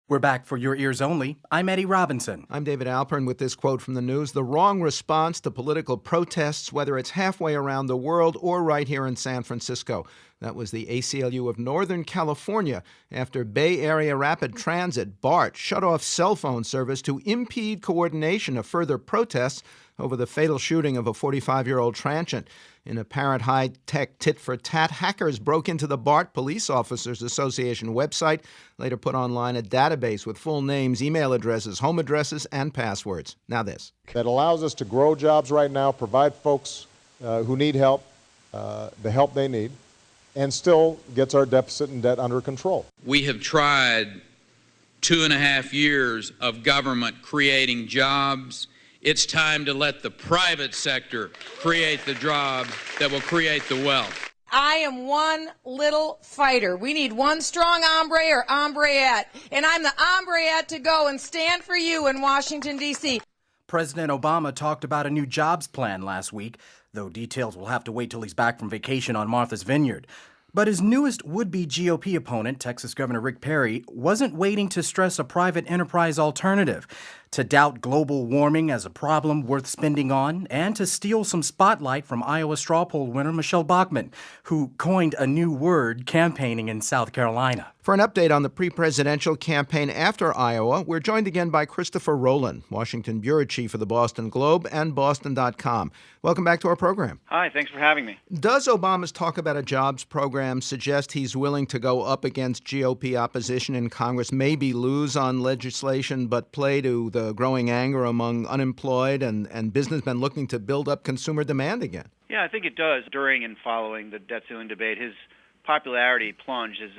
We're back for your ears only. I'm Eddie Robinson. I'm David Alpern with this quote from the news. The wrong response to political protests, whether it's halfway around the world or right here in San Francisco. That was the ACLU of Northern California after Bay Area Rapid Transit, BART, shut off cell phone service to impede coordination of further protests over the fatal shooting of a 45-year-old transient. In apparent high-tech tit-for-tat, hackers broke into the BART Police Officers Association website, later put online a database with full names, email addresses, home addresses, and passwords. Now this. That allows us to grow jobs right now, provide folks who need help, the help they need, and still gets our deficit and debt under control. We have tried 2.5 years of government creating jobs. It's time to let the private sector create the jobs that will create the wealth. I am one little fighter. We need one strong hombre or hombreette, and I'm the hombreette to go and stand for you in Washington, D.C. President Obama talked about a new jobs plan last week, though details will have to wait till he's back from vacation on Martha's Vineyard. But his newest would-be GOP opponent, Texas Governor Rick Perry, wasn't waiting to stress a private enterprise alternative, to doubt global warming as a problem worth spending on, and to steal some spotlight from Iowa straw poll winner Michelle Bachmann, who coined a new word campaigning in South Carolina. For an update on the pre-presidential campaign after Iowa, we're joined again by Christopher Rowland, Washington bureau chief of the Boston Globe and Boston.com. Welcome back to our program. Hi, thanks for having me. Does Obama's talk about a jobs program suggest he's willing to go up against GOP opposition in Congress, maybe lose on legislation, but play to the growing anger among unemployed and businessmen looking to build up consumer demand again? Yeah, I think it does. During and following the debt ceiling debate, his popularity plunged. His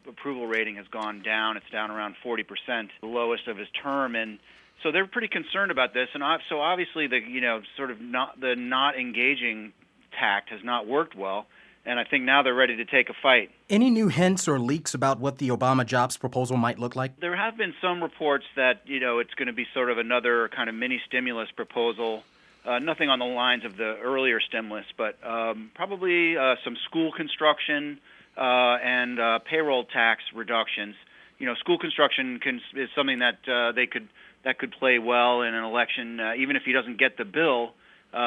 approval rating has gone down. It's down around 40%, the lowest of his term. And so they're pretty concerned about this. And so obviously the not engaging tact has not worked well. And I think now they're ready to take a fight. Any new hints or leaks about what the Obama jobs proposal might look like? There have been some reports that, it's going to be sort of another kind of mini stimulus proposal. Nothing on the lines of the earlier stimulus, but probably some school construction and payroll tax reductions. School construction is something that could play well in an election. Even if he doesn't get the bill,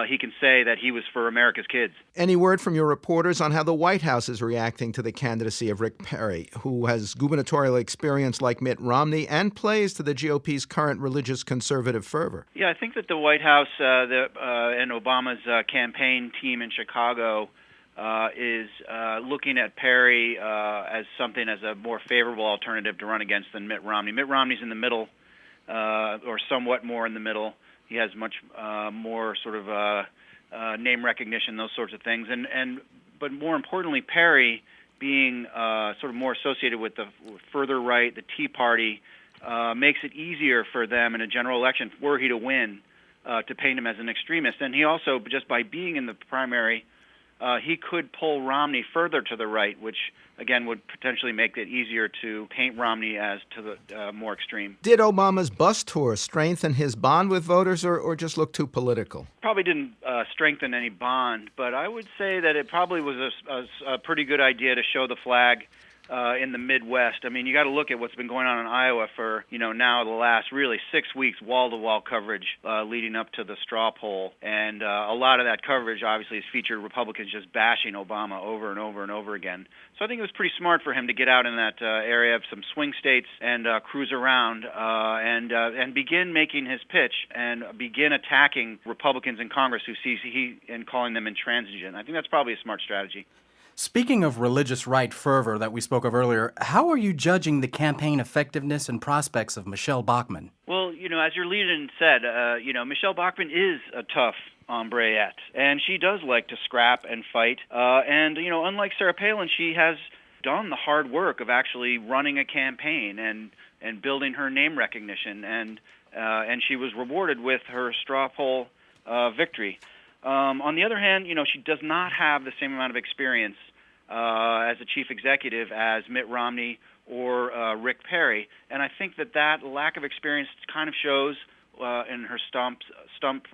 he can say that he was for America's kids. Any word from your reporters on how the White House is reacting to the candidacy of Rick Perry, who has gubernatorial experience like Mitt Romney and plays to the GOP's current religious conservative fervor? Yeah, I think that the White House and Obama's campaign team in Chicago is looking at Perry as a more favorable alternative to run against than Mitt Romney. Mitt Romney's in the middle, or somewhat more in the middle. He has much more sort of name recognition, those sorts of things, but more importantly, Perry being sort of more associated with the further right, the Tea Party, makes it easier for them in a general election, were he to win, to paint him as an extremist. And he also, just by being in the primary, he could pull Romney further to the right, which, again, would potentially make it easier to paint Romney as to the more extreme. Did Obama's bus tour strengthen his bond with voters or just look too political? Probably didn't strengthen any bond, but I would say that it probably was a pretty good idea to show the flag in the Midwest. I mean, you got to look at what's been going on in Iowa for, now the last really 6 weeks, wall-to-wall coverage leading up to the straw poll. And a lot of that coverage, obviously, has featured Republicans just bashing Obama over and over and over again. So I think it was pretty smart for him to get out in that area of some swing states and cruise around and begin making his pitch and begin attacking Republicans in Congress who sees and calling them intransigent. I think that's probably a smart strategy. Speaking of religious right fervor that we spoke of earlier, how are you judging the campaign effectiveness and prospects of Michelle Bachmann? Well, as your lead-in said, Michelle Bachmann is a tough hombreette, and she does like to scrap and fight. Unlike Sarah Palin, she has done the hard work of actually running a campaign and building her name recognition, and she was rewarded with her straw poll victory. On the other hand, she does not have the same amount of experience as a chief executive as Mitt Romney or Rick Perry, and I think that lack of experience kind of shows in her stump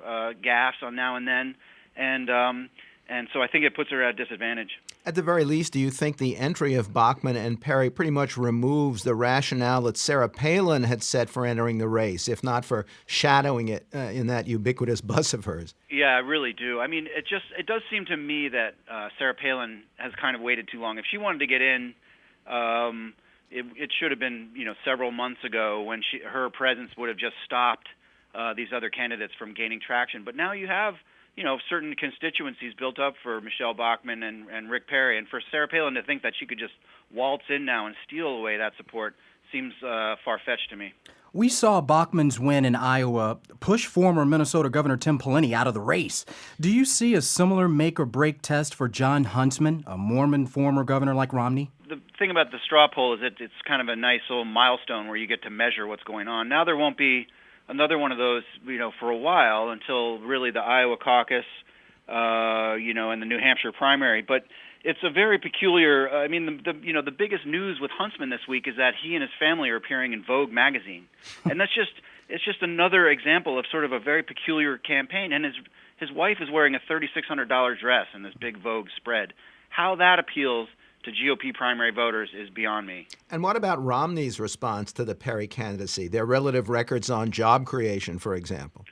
gaffes on now and then, and so I think it puts her at a disadvantage. At the very least, do you think the entry of Bachmann and Perry pretty much removes the rationale that Sarah Palin had set for entering the race, if not for shadowing it in that ubiquitous bus of hers? Yeah, I really do. I mean, it does seem to me that Sarah Palin has kind of waited too long. If she wanted to get in, it should have been several months ago when her presence would have just stopped these other candidates from gaining traction. But now you have certain constituencies built up for Michelle Bachmann and Rick Perry, and for Sarah Palin to think that she could just waltz in now and steal away that support seems far-fetched to me. We saw Bachmann's win in Iowa push former Minnesota Governor Tim Pawlenty out of the race. Do you see a similar make-or-break test for John Huntsman, a Mormon former governor like Romney? The thing about the straw poll is it's kind of a nice little milestone where you get to measure what's going on. Now there won't be another one of those, for a while until really the Iowa caucus, and the New Hampshire primary. But it's a very peculiar. I mean, the biggest news with Huntsman this week is that he and his family are appearing in Vogue magazine, and it's just another example of sort of a very peculiar campaign. And his wife is wearing a $3,600 dress in this big Vogue spread. How that appeals to GOP primary voters is beyond me. And what about Romney's response to the Perry candidacy, their relative records on job creation, for example?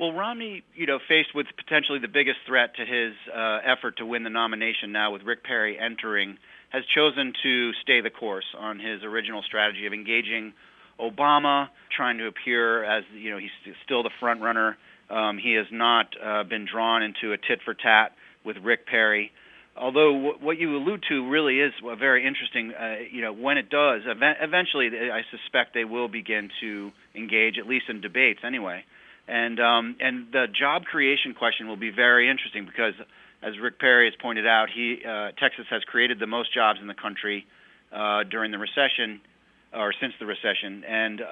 Well, Romney, faced with potentially the biggest threat to his effort to win the nomination now with Rick Perry entering, has chosen to stay the course on his original strategy of engaging Obama, trying to appear as, he's still the front runner. He has not been drawn into a tit-for-tat with Rick Perry. Although what you allude to really is very interesting, when it does, eventually I suspect they will begin to engage, at least in debates anyway. And the job creation question will be very interesting because, as Rick Perry has pointed out, Texas has created the most jobs in the country during the recession, or since the recession. And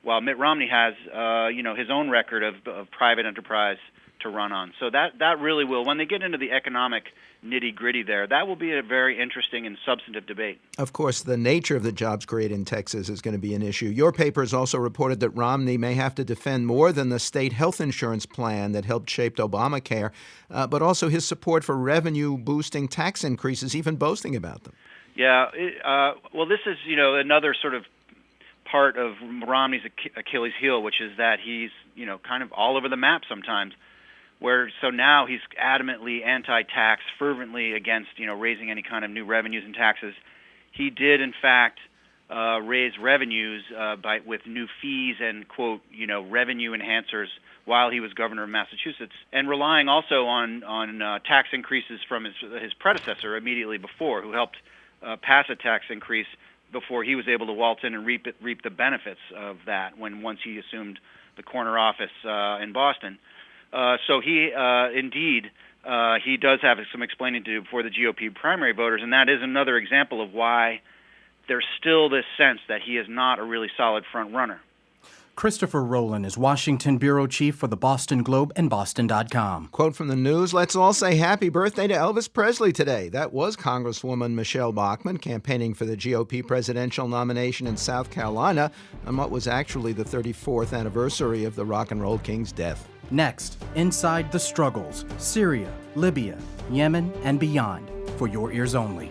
while Mitt Romney has, his own record of private enterprise to run on. So that really will, when they get into the economic nitty-gritty there, that will be a very interesting and substantive debate. Of course, the nature of the jobs created in Texas is going to be an issue. Your paper has also reported that Romney may have to defend more than the state health insurance plan that helped shape Obamacare, but also his support for revenue-boosting tax increases, even boasting about them. Yeah, well, this is, another sort of part of Romney's Achilles heel, which is that he's, kind of all over the map sometimes. So now he's adamantly anti-tax, fervently against, raising any kind of new revenues and taxes. He did, in fact, raise revenues with new fees and, quote, revenue enhancers while he was governor of Massachusetts, and relying also on tax increases from his predecessor immediately before, who helped pass a tax increase before he was able to waltz in and reap the benefits of that once he assumed the corner office in Boston. So he does have some explaining to do before the GOP primary voters, and that is another example of why there's still this sense that he is not a really solid front runner. Christopher Rowland is Washington bureau chief for the Boston Globe and Boston.com. Quote from the news, let's all say happy birthday to Elvis Presley today. That was Congresswoman Michelle Bachmann campaigning for the GOP presidential nomination in South Carolina on what was actually the 34th anniversary of the rock and roll king's death. Next, inside the struggles, Syria, Libya, Yemen, and beyond, for your ears only.